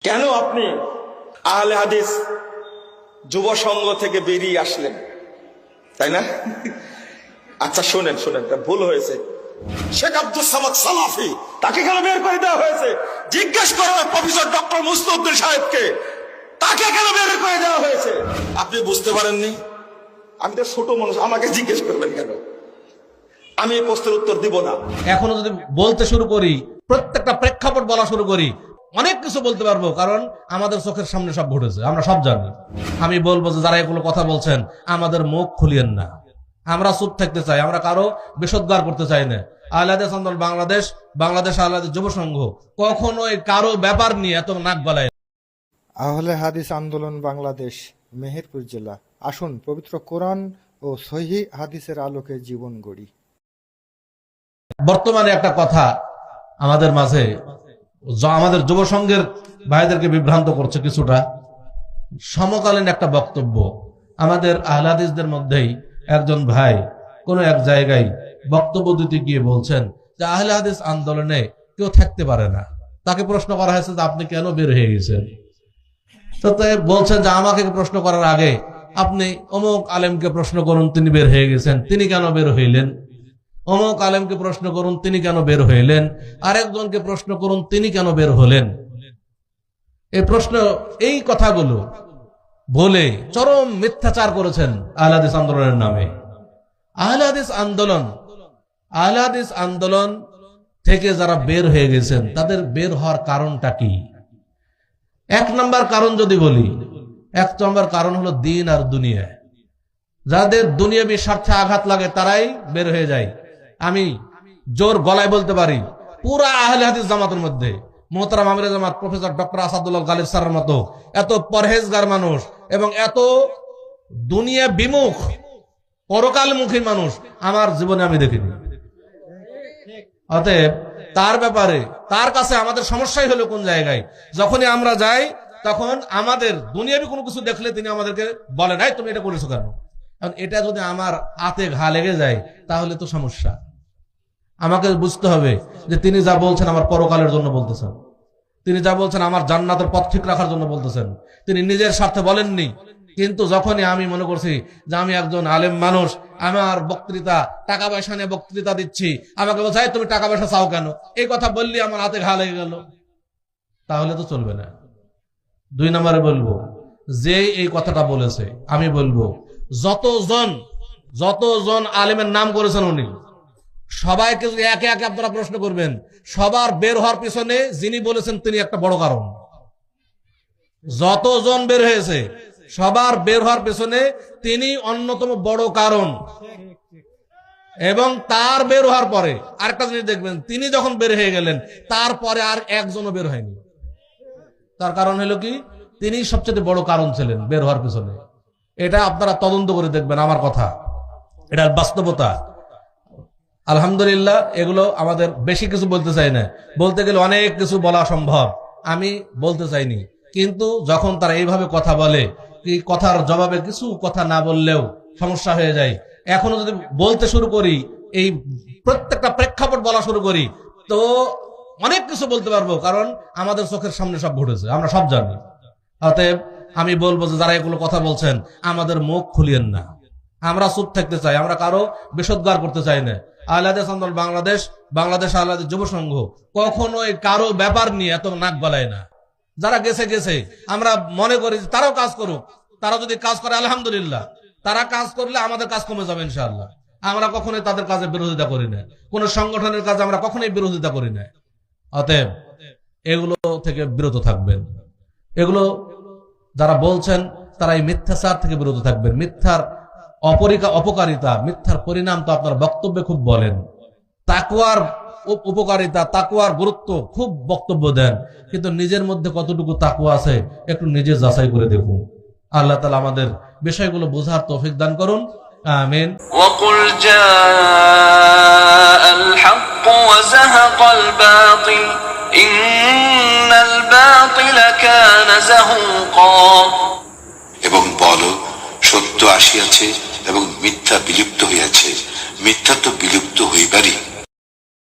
কেন আপনি আহলে হাদিস যুব সংঘ থেকে বেরিয়ে আসলেন, তাই না? আচ্ছা শোনেন, ভুল হয়েছে। শেখ আব্দুল সামাদ সালাফি, তাকে কেন বের করে দেওয়া হয়েছে? জিজ্ঞেস করো প্রফেসর ডক্টর মুস্তাউদ্দিন সাহেবকে, তাকে কেন বের করে দেওয়া হয়েছে? আপনি বুঝতে পারেননি? আমি তো ছোট মানুষ, আমাকে জিজ্ঞেস করবেন কেন? আমি এই প্রশ্নের উত্তর দিব না। এখনো যদি বলতে শুরু করি, প্রত্যেকটা প্রেক্ষাপট বলা শুরু করি, অনেক কিছু বলতে পারবো, কারণ আমাদের চোখের সামনে সব ঘটেছে, আমরা সব জানি। আমি বলবো যে যারা এগুলো কথা বলছেন, আমাদের মুখ খুলিয়েন না। আমরা চুপ থাকতে চাই, আমরা কারো বিষোদ্গার করতে চাই না। আহলে হাদিস আন্দোলন বাংলাদেশ আহলে হাদিস যুব সংঘ কখনোই কারো ব্যাপার নিয়ে এত নাক গলায়। আহলে হাদিস আন্দোলন বাংলাদেশ, মেহেরপুর জেলা। আসুন পবিত্র কোরআন ও সহিহ হাদিসের আলোকে জীবন গড়ি। বর্তমানে একটা কথা আমাদের মাঝে, আমাদের যুব সংঘের ভাইদেরকে বিভ্রান্ত করছে কিছুটা। সমকালীন একটা বক্তব্য আমাদের আহলে হাদিসদের মধ্যেই একজন ভাই কোন এক জায়গায় বক্তব্য দিতে গিয়ে বলছেন যে আহলে হাদিস আন্দোলনে কেউ থাকতে পারে না। তাকে প্রশ্ন করা হয়েছে যে আপনি কেন বের হয়ে গেছেন? তো বলছেন যে আমাকে প্রশ্ন করার আগে আপনি অমুক আলেমকে প্রশ্ন করুন, তিনি বের হয়ে গেছেন, তিনি কেন বের হইলেন? অমুক আলেমকে প্রশ্ন করুন, তিনি কেন বের হইলেন? আরেকজনকে প্রশ্ন করুন, তিনি কেন বের হলেন? এই কথাগুলো বলে চরম মিথ্যাচার করেছেন আহলে হাদিস আন্দোলনের নামে। আহলে হাদিস আন্দোলন থেকে যারা বের হয়ে গেছেন, তাদের বের হওয়ার কারণটা কি? এক নম্বর কারণ যদি বলি, এক নম্বর কারণ হলো দিন আর দুনিয়া। যাদের দুনিয়াবি স্বার্থে আঘাত লাগে তারাই বের হয়ে যায়। আমি জোর গলায় বলতে পারি, পুরা আহলে হাদিস জামাতের মধ্যে মোহতারাম আমিরে জামাত প্রফেসর ডক্টর আসাদুল্লাহ গালিব স্যারের মতো এত পরহেজগার মানুষ এবং এত দুনিয়া বিমুখ পরকালমুখী মানুষ আমার জীবনে আমি দেখিনি। অতএব তার ব্যাপারে, তার কাছে আমাদের সমস্যাই হলো কোন জায়গায়, যখনই আমরা যাই তখন আমাদের দুনিয়াবি কোনো কিছু দেখলে তিনি আমাদেরকে বলেন, এই তুমি এটা করেছো কেন? কারণ এটা যদি আমার হাতে ঘা লেগে যায় তাহলে তো সমস্যা। আমাকে বুঝতে হবে যে তিনি যা বলছেন আমার পরকালের জন্য বলতেছেন, তিনি যা বলছেন আমার জান্নাতের পথ ঠিক রাখার জন্য বলতেছেন, তিনি নিজের স্বার্থে বলেননি। কিন্তু যখনই আমি মনে করছি যে আমি একজন আলেম মানুষ, আমার বক্তৃতা টাকা পয়সা নিয়ে বক্তৃতা দিচ্ছি, আমাকে বলছে তুমি টাকা পয়সা চাও কেন? এই কথা বললি আমার হাতে ঘা লেগে গেল, তাহলে তো চলবে না। দুই নম্বরে বলবো, যে এই কথাটা বলেছে, আমি বলবো যতজন আলেমের নাম করেছেন উনি সবাইকে যদি একে একে আপনারা প্রশ্ন করবেন, সবার বের হওয়ার পিছনে যিনি বলেছেন তিনি একটা বড় কারণ। যতজন বের হয়েছে সবার বের হওয়ার পেছনে তিনি অন্যতম বড় কারণ। এবং তার বের হওয়ার পরে আরেকটা জিনিস দেখবেন, তিনি যখন বের হয়ে গেলেন তারপরে আর একজনও বের হয়নি। তার কারণ হলো কি? তিনি সবচেয়ে বড় কারণ ছিলেন বের হওয়ার পেছনে। এটা আপনারা তদন্ত করে দেখবেন, আমার কথা, এটা বাস্তবতা। আলহামদুলিল্লাহ, এগুলো আমাদের বেশি কিছু বলতে চাই না, বলতে গেলে অনেক কিছু বলা সম্ভব, আমি বলতে চাইনি। কিন্তু যখন তারা এইভাবে কথা বলে, এই কথার জবাবে কিছু কথা না বললেও সমস্যা হয়ে যায়। এখনো যদি বলতে শুরু করি, এই প্রত্যেকটা প্রেক্ষাপট বলা শুরু করি, তো অনেক কিছু বলতে পারবো, কারণ আমাদের চোখের সামনে সব ঘটেছে, আমরা সব জানি। অতএব আমি বলবো যে যারা এগুলো কথা বলছেন, আমাদের মুখ খুলিয়েন না। আমরা চুপ থাকতে চাই, আমরা কারো বিষোদ্গার করতে চাই না। আহলে হাদিস আন্দোলন বাংলাদেশ আহলে হাদিস যুব সংঘ কখনোই কারো ব্যাপার নিয়ে এত নাক গলায় না। যারা গেছে আমরা মনে করি তারাও কাজ করুক, তারা যদি কাজ করে আলহামদুলিল্লাহ, তারা কাজ করলে আমাদের কাজ কমে যাবে ইনশাআল্লাহ। আমরা কখনোই তাদের কাজে বিরোধিতা করি না, কোন সংগঠনের কাজে আমরা কখনোই বিরোধিতা করি না। অতএব এগুলো থেকে বিরত থাকবেন। এগুলো যারা বলছেন তারা এই মিথ্যাচার থেকে বিরত থাকবেন। মিথ্যার অপকারিতা, মিথ্যার পরিণাম তো আপনার বক্তব্যে খুব বলেন। তাকওয়ার উপকারিতা, তাকওয়ার গুরুত্ব খুব বক্তব্য দেন, কিন্তু নিজের মধ্যে কতটুকু তাকওয়া আছে একটু নিজে যাচাই করে দেখুন। আল্লাহ তাআলা আমাদের বিষয়গুলো বোঝার তৌফিক দান করুন। আমিন। ওয়াকুল জাআল হক ওয়া যাহাকাল বাতিল ইন্নাল বাতিলা কানা যাহুকা। এবং বলো, সত্য আসিয়াছে এবং মিথ্যা বিলুপ্ত হইয়াছে, মিথ্যা তো বিলুপ্ত হইবারই।